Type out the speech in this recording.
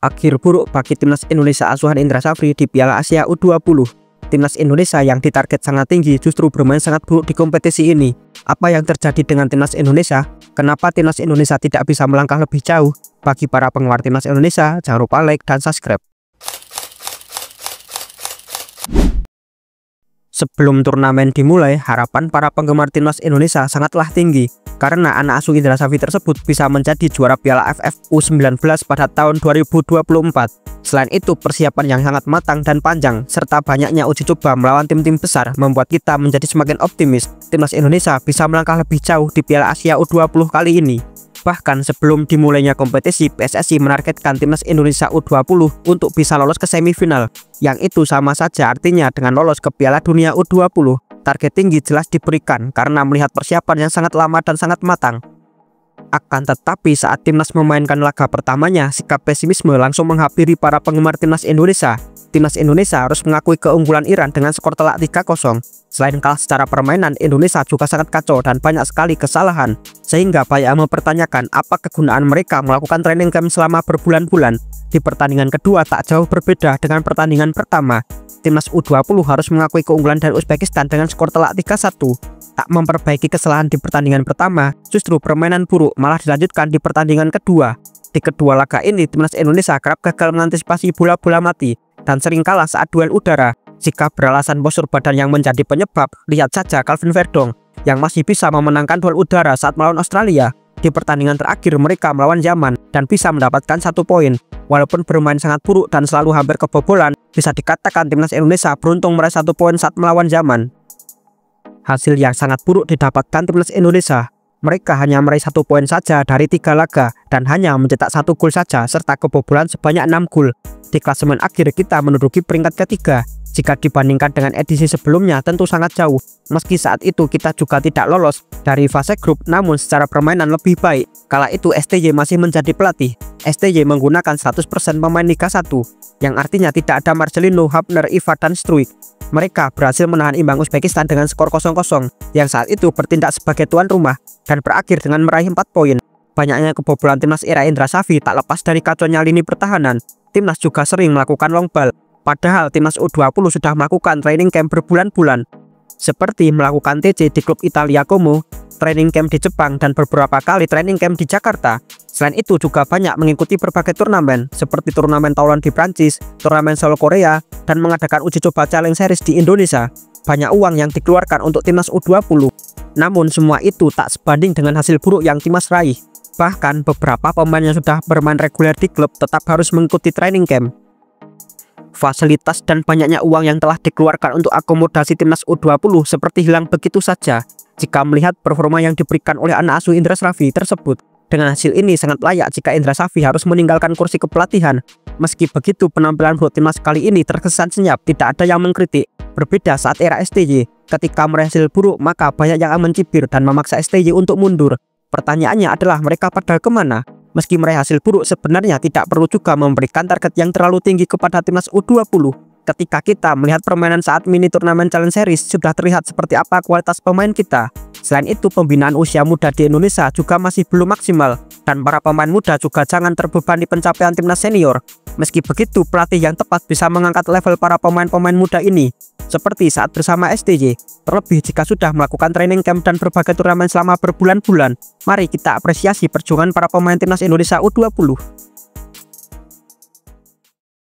Akhir buruk bagi timnas Indonesia asuhan Indra Safri di Piala Asia U20. Timnas Indonesia yang ditarget sangat tinggi justru bermain sangat buruk di kompetisi ini. Apa yang terjadi dengan timnas Indonesia? Kenapa timnas Indonesia tidak bisa melangkah lebih jauh? Bagi para penggemar timnas Indonesia, jangan lupa like dan subscribe. Sebelum turnamen dimulai, harapan para penggemar timnas Indonesia sangatlah tinggi karena anak asuh Indra Safri tersebut bisa menjadi juara Piala AFF U19 pada tahun 2024. Selain itu, persiapan yang sangat matang dan panjang serta banyaknya uji coba melawan tim-tim besar membuat kita menjadi semakin optimis timnas Indonesia bisa melangkah lebih jauh di Piala Asia U20 kali ini. Bahkan sebelum dimulainya kompetisi, PSSI menargetkan timnas Indonesia U20 untuk bisa lolos ke semifinal. Yang itu sama saja artinya dengan lolos ke Piala Dunia U20. Target tinggi jelas diberikan karena melihat persiapan yang sangat lama dan sangat matang. Akan tetapi saat timnas memainkan laga pertamanya, sikap pesimisme langsung menghampiri para penggemar timnas Indonesia. Timnas Indonesia harus mengakui keunggulan Iran dengan skor telak 3-0. Selain kalah secara permainan, Indonesia juga sangat kacau dan banyak sekali kesalahan, sehingga banyak mempertanyakan apa kegunaan mereka melakukan training camp selama berbulan-bulan. Di pertandingan kedua tak jauh berbeda dengan pertandingan pertama. Timnas U20 harus mengakui keunggulan dari Uzbekistan dengan skor telak 3-1. Tak memperbaiki kesalahan di pertandingan pertama, justru permainan buruk malah dilanjutkan di pertandingan kedua. Di kedua laga ini, timnas Indonesia kerap gagal mengantisipasi bola-bola mati dan sering kalah saat duel udara. Jika beralasan postur badan yang menjadi penyebab, lihat saja Calvin Verdong yang masih bisa memenangkan duel udara saat melawan Australia. Di pertandingan terakhir mereka melawan Yaman dan bisa mendapatkan 1 poin. Walaupun bermain sangat buruk dan selalu hampir kebobolan, bisa dikatakan timnas Indonesia beruntung meraih 1 poin saat melawan Yaman. Hasil yang sangat buruk didapatkan timnas Indonesia. Mereka hanya meraih 1 poin saja dari 3 laga dan hanya mencetak 1 gol saja serta kebobolan sebanyak 6 gol. Di klasemen akhir kita menduduki peringkat ketiga. Jika dibandingkan dengan edisi sebelumnya tentu sangat jauh. Meski saat itu kita juga tidak lolos dari fase grup, namun secara permainan lebih baik. Kala itu STY masih menjadi pelatih. STY menggunakan 100% pemain Liga 1, yang artinya tidak ada Marcelino, Hapner, Iva, dan Struik. Mereka berhasil menahan imbang Uzbekistan dengan skor 0-0 yang saat itu bertindak sebagai tuan rumah dan berakhir dengan meraih 4 poin. Banyaknya kebobolan timnas era Indra Safri tak lepas dari kacaunya lini pertahanan. Timnas juga sering melakukan long ball, padahal timnas U20 sudah melakukan training camp berbulan-bulan, seperti melakukan TC di klub Italia Como, training camp di Jepang, dan beberapa kali training camp di Jakarta. Selain itu juga banyak mengikuti berbagai turnamen seperti turnamen Taulan di Prancis, turnamen Seoul Korea, dan mengadakan uji coba challenge series di Indonesia. Banyak uang yang dikeluarkan untuk timnas U20. Namun semua itu tak sebanding dengan hasil buruk yang timnas raih. Bahkan beberapa pemain yang sudah bermain reguler di klub tetap harus mengikuti training camp. Fasilitas dan banyaknya uang yang telah dikeluarkan untuk akomodasi timnas U20 seperti hilang begitu saja jika melihat performa yang diberikan oleh anak asuh Indra Safri tersebut. Dengan hasil ini sangat layak jika Indra Safri harus meninggalkan kursi kepelatihan. Meski begitu, penampilan buruk timnas kali ini terkesan senyap, tidak ada yang mengkritik. Berbeda saat era STY, ketika meraih hasil buruk maka banyak yang mencibir dan memaksa STY untuk mundur. Pertanyaannya adalah mereka pada kemana? Meski meraih hasil buruk, sebenarnya tidak perlu juga memberikan target yang terlalu tinggi kepada timnas U20. Ketika kita melihat permainan saat mini turnamen challenge series, sudah terlihat seperti apa kualitas pemain kita. Selain itu, pembinaan usia muda di Indonesia juga masih belum maksimal, dan para pemain muda juga jangan terbebani pencapaian timnas senior. Meski begitu, pelatih yang tepat bisa mengangkat level para pemain-pemain muda ini, seperti saat bersama STY. Terlebih jika sudah melakukan training camp dan berbagai turnamen selama berbulan-bulan. Mari kita apresiasi perjuangan para pemain timnas Indonesia U20.